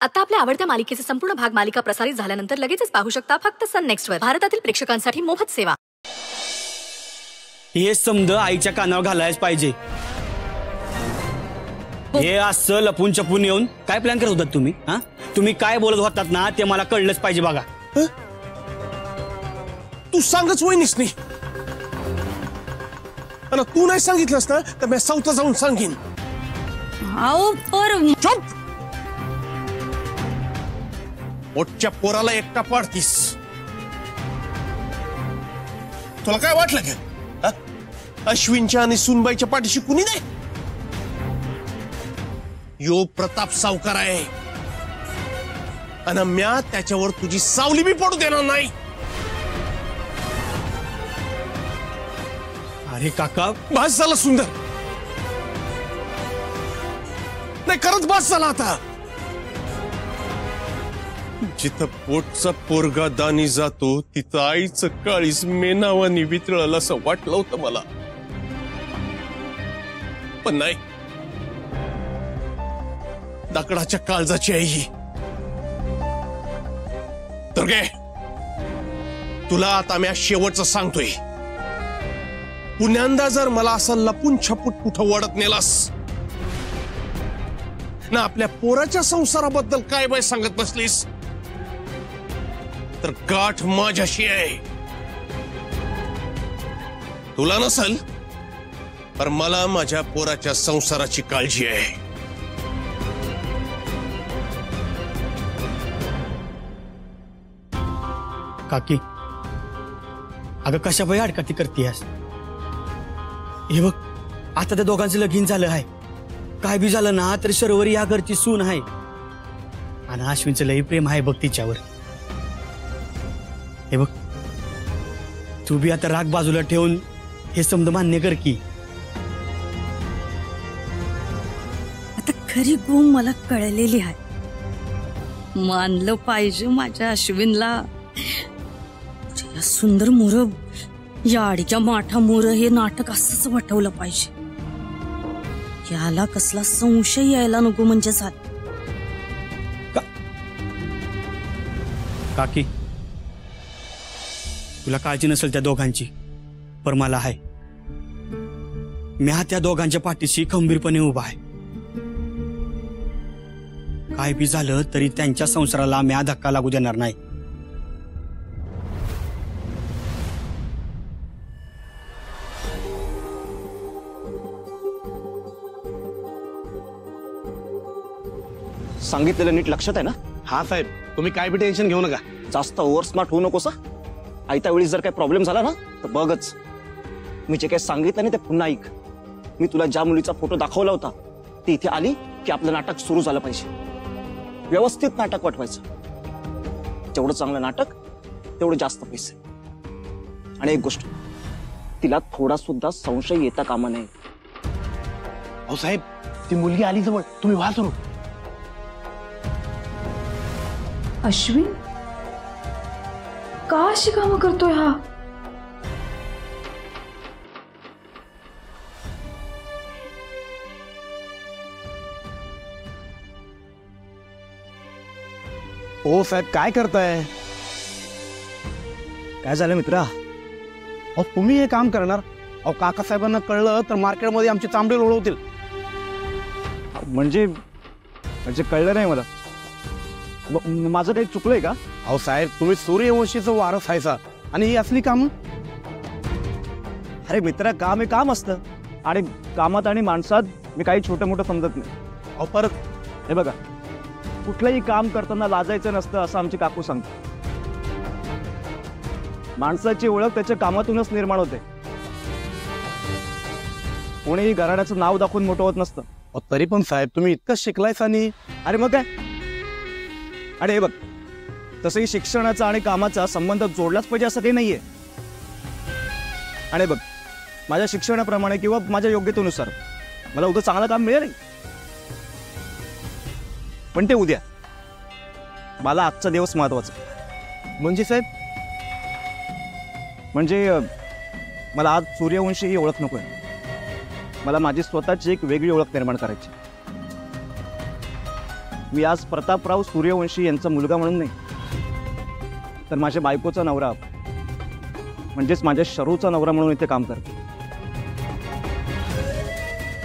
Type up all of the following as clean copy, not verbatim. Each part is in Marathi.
आता आपल्या आवडत्या मालिकेचे संपूर्ण भाग मालिका प्रसारित झाल्यानंतर लगेचच पाहू शकता फक्त सन नेक्स्ट वर. भारतातील प्रेक्षकांसाठी मोफत सेवा. हे समज आईच्या कानावर घालायच पाहिजे. हे असं लपून छपून येऊन काय प्लॅन करत होतात तुम्ही? हा, तुम्ही काय बोलत होतात ना ते मला कळलंच पाहिजे बघा. तू सांगच वहिनीस नाही, आणि तू नाही सांगितलंस ना तर मी साऊथला जाऊन सांगेन. चुप. मोठच्या पोराला एकटा पाडतीस. तुला काय वाटलं का अश्विनच्या आणि सुनबाईच्या पाठीशी कुणी नाही? यो प्रताप सावकार आहे आणि म्या त्याच्यावर तुझी सावली बी पडू देणार नाही. अरे काका, बस झाला सुंदर. नाही करत बस झाला. आता जिथं पोटचा पोरगा दानी जातो तिथं आईचं काळीज मेनावानी वितळलं असं वाटलं होतं मला, पण नाही. दाकडाच्या काळजाची आई ही. तर काय तुला आता मी शेवटचं सांगतोय, पुण्यांदा जर मला असं लपून छपूट कुठं वाढत नेलास ना आपल्या पोराच्या संसाराबद्दल काय बाय सांगत बसलीस तर गाठ माझ्याशी आहे. तुला नसल पर मला माझ्या पोराच्या संसाराची काळजी आहे. काकी, अगं कशा बाई अडकाती करतीयस? हे बघ, आता त्या दोघांचं लगीन झालं आहे. काय बी झालं ना तरी सर्वर या घरची सून आहे आणि अश्विनचं लई प्रेम आहे बघ तिच्यावर. हे बघ, तू बी आता राग बाजूला ठेवून हे समज मान्य कर की. आता खरी गुण मला कळलेली आहे. मानलं पाहिजे माझ्या अश्विनला. या सुंदर मोर, या आडीच्या माठा मोर हे नाटक असंच वठवलं पाहिजे. याला कसला संशय यायला नको म्हणजे झालं. काकी, तुला काळजी नसेल त्या दोघांची, पर मला आहे. मी त्या दोघांच्या पाठीशी खंबीरपणे उभा आहे. काय बी झालं तरी त्यांच्या संसाराला मी धक्का लागू देणार नाही. सांगितलेलं नीट लक्षात आहे ना? हा साहेब, तुम्ही काय बी टेन्शन घेऊ नका. जास्त ओव्हर स्मार्ट होऊ नकोस. आयत्या वेळी जर काही प्रॉब्लेम झाला ना तर बघच. मी जे काही सांगितलं नाही ते पुन्हा ऐक. मी तुला ज्या मुलीचा फोटो दाखवला होता ती इथे आली की आपलं नाटक सुरू झालं पाहिजे. व्यवस्थित नाटक वठवायचं. जेवढं चांगलं नाटक तेवढं जास्त पैसे. आणि एक गोष्ट, तिला थोडा सुद्धा संशय येता कामा नये. अहो साहेब, ती मुलगी आली जवळ, तुम्ही व्हा सुरू. अश्विन का अशी कामं करतोय हा? ओ साहेब, काय करताय? काय झालं मित्रा? अहो तुम्ही हे काम करणार? अहो काका साहेबांना कळलं तर मार्केटमध्ये आमची चांबडे लोळवतील. म्हणजे कळलं नाही मला. माझं काही चुकलंय का? अहो साहेब, तुम्ही सूर्यवंशीचं वारस आहेसा आणि ही असली काम. अरे मित्रा, काम हे काम असतं आणि कामात आणि माणसात मी काही छोटं मोठं समजत नाही. अहो परत हे बघा, कुठलंही काम करताना लाजायचं नसतं असं आमची काकू सांगते. माणसाची ओळख त्याच्या कामातूनच निर्माण होते. कोणीही घराण्याचं नाव दाखवून मोठं होत नसतं. तरी पण साहेब, तुम्ही इतकं शिकलायसा आणि अरे मग काय. अरे हे बघ, तसंही शिक्षणाचा आणि कामाचा संबंध जोडलाच पाहिजे असं काही नाहीये. आणि बघ, माझ्या शिक्षणाप्रमाणे किंवा माझ्या योग्यतेनुसार मला उद्या चांगलं काम मिळेल, पण ते उद्या. मला आजचा दिवस महत्वाचा. म्हणजे साहेब, म्हणजे मला आज सूर्यवंशी ही ओळख नकोय. मला माझी स्वतःची एक वेगळी ओळख निर्माण करायची. मी आज प्रतापराव सूर्यवंशी यांचा मुलगा म्हणून नाही, तर माझ्या बायकोचा नवरा म्हणजेच माझ्या शरूचा नवरा म्हणून इथे काम करतो.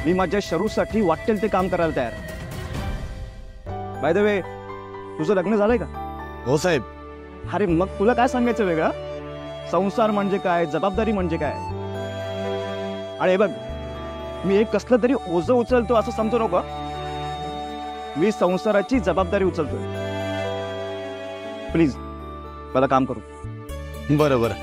मी माझ्या शरूसाठी वाटेल ते काम करायला तयार. बाय द वे, तुझं लग्न झालंय का? हो साहेब. अरे मग तुला काय सांगायचं वेगळं? संसार म्हणजे काय, जबाबदारी म्हणजे काय? अरे बघ, मी एक कसलं तरी ओझं उचलतो असं समजू नको. मी संसाराची जबाबदारी उचलतोय. प्लीज मला काम करू. बरं बरं.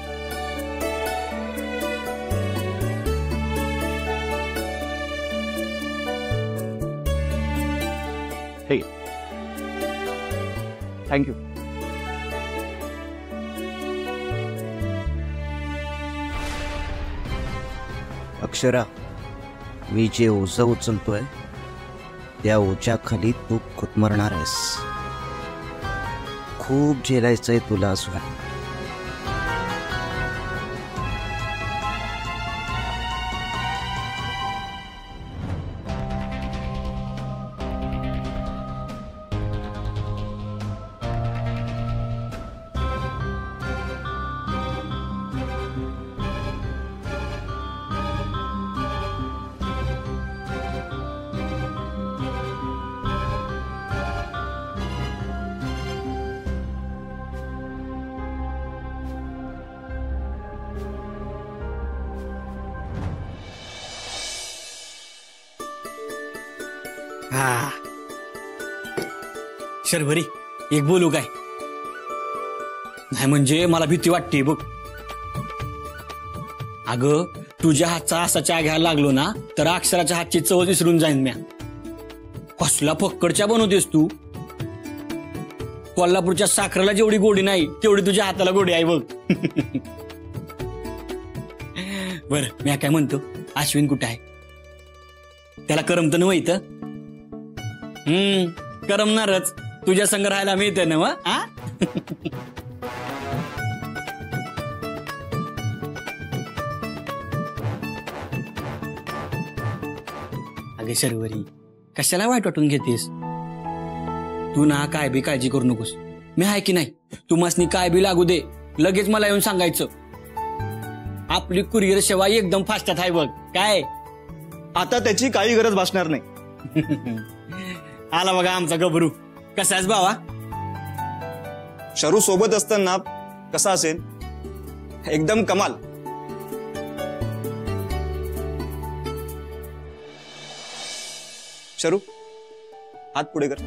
हे थँक्यू. अक्षरा, मी जे ओझं उचलतोय त्या ओझ्याखाली तू खुदमरणार आहेस. खूप झेलायचंय तुला असं. हा शर्वरी, एक बोलू काय? नाही म्हणजे मला भीती वाटते बघ. अगं, तुझ्या हातचा असा चहा घ्यायला लागलो ना तर अक्षराच्या हातची चव विसरून जाईन म्या. कसला फक्कडच्या बनवतेस तू. कोल्हापूरच्या साखरेला जेवढी गोडी नाही तेवढी तुझ्या हाताला गोडी आहे बघ. बर, मी काय म्हणतो, अश्विन कुठे आहे? त्याला करमत न माहित? करमणारच. तुझ्या संग राहायला मिळतं ना मग. अगे शर्वरी, कशाला वाईट वाटून घेतेस तू? ना काय बी काळजी करू नकोस. मी आहे की नाही. तू मसनी काय बी लागू दे, लगेच मला येऊन सांगायचं. आपली कुरिअर सेवा एकदम फास्टात आहे बघ. काय आता त्याची काही गरज भासणार नाही. आला बघा आमचा गबरू. कसा आहेस बाबा? शरू सोबत असताना कसा असेल? एकदम कमाल. शरू, हात पुढे कर.